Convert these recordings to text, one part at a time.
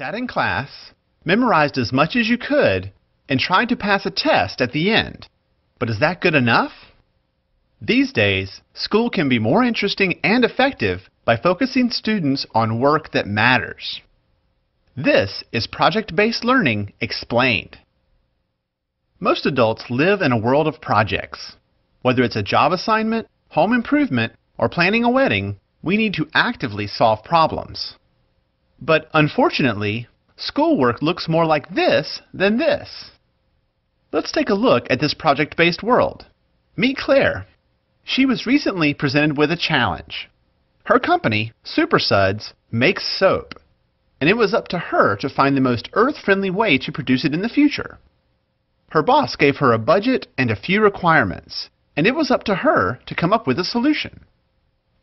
sat in class, memorized as much as you could, and tried to pass a test at the end. But is that good enough? These days, school can be more interesting and effective by focusing students on work that matters. This is project-based learning explained. Most adults live in a world of projects. Whether it's a job assignment, home improvement, or planning a wedding, we need to actively solve problems. But unfortunately, schoolwork looks more like this than this. Let's take a look at this project-based world. Meet Claire. She was recently presented with a challenge. Her company, Super Suds, makes soap, and it was up to her to find the most earth-friendly way to produce it in the future. Her boss gave her a budget and a few requirements, and it was up to her to come up with a solution.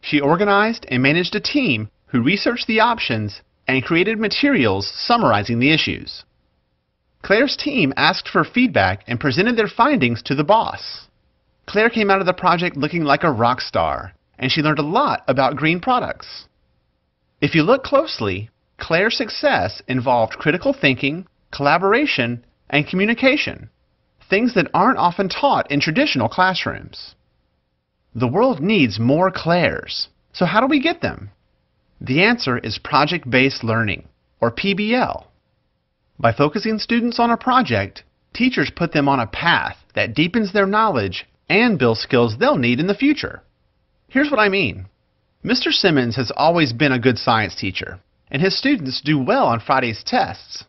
She organized and managed a team who researched the options and created materials summarizing the issues. Claire's team asked for feedback and presented their findings to the boss. Claire came out of the project looking like a rock star, and she learned a lot about green products. If you look closely, Claire's success involved critical thinking, collaboration, and communication, things that aren't often taught in traditional classrooms. The world needs more Claires, so how do we get them? The answer is project-based learning, or PBL. By focusing students on a project, teachers put them on a path that deepens their knowledge and builds skills they'll need in the future. Here's what I mean. Mr. Simmons has always been a good science teacher, and his students do well on Friday's tests.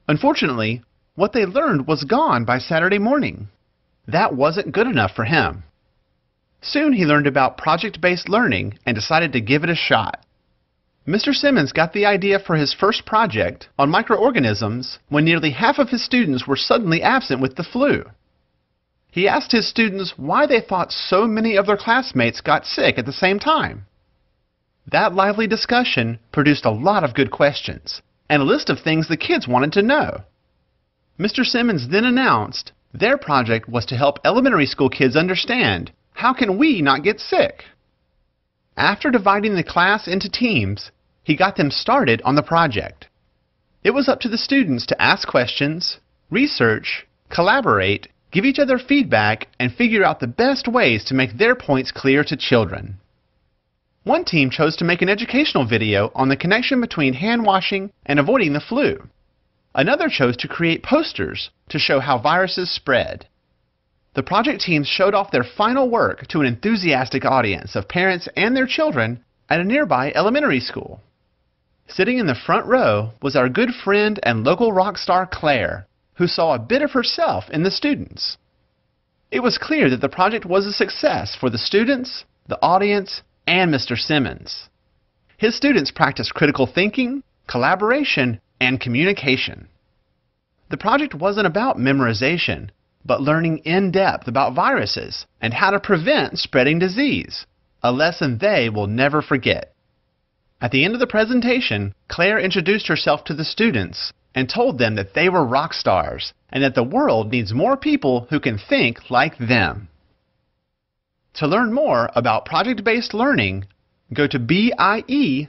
Unfortunately, what they learned was gone by Saturday morning. That wasn't good enough for him. Soon he learned about project-based learning and decided to give it a shot. Mr. Simmons got the idea for his first project on microorganisms when nearly half of his students were suddenly absent with the flu. He asked his students why they thought so many of their classmates got sick at the same time. That lively discussion produced a lot of good questions and a list of things the kids wanted to know. Mr. Simmons then announced their project was to help elementary school kids understand, how can we not get sick? After dividing the class into teams, he got them started on the project. It was up to the students to ask questions, research, collaborate, give each other feedback, and figure out the best ways to make their points clear to children. One team chose to make an educational video on the connection between hand washing and avoiding the flu. Another chose to create posters to show how viruses spread. The project teams showed off their final work to an enthusiastic audience of parents and their children at a nearby elementary school. Sitting in the front row was our good friend and local rock star Claire, who saw a bit of herself in the students. It was clear that the project was a success for the students, the audience, and Mr. Simmons. His students practiced critical thinking, collaboration, and communication. The project wasn't about memorization, but learning in depth about viruses and how to prevent spreading disease, a lesson they will never forget. At the end of the presentation, Claire introduced herself to the students and told them that they were rock stars and that the world needs more people who can think like them. To learn more about project-based learning, go to BIE.org.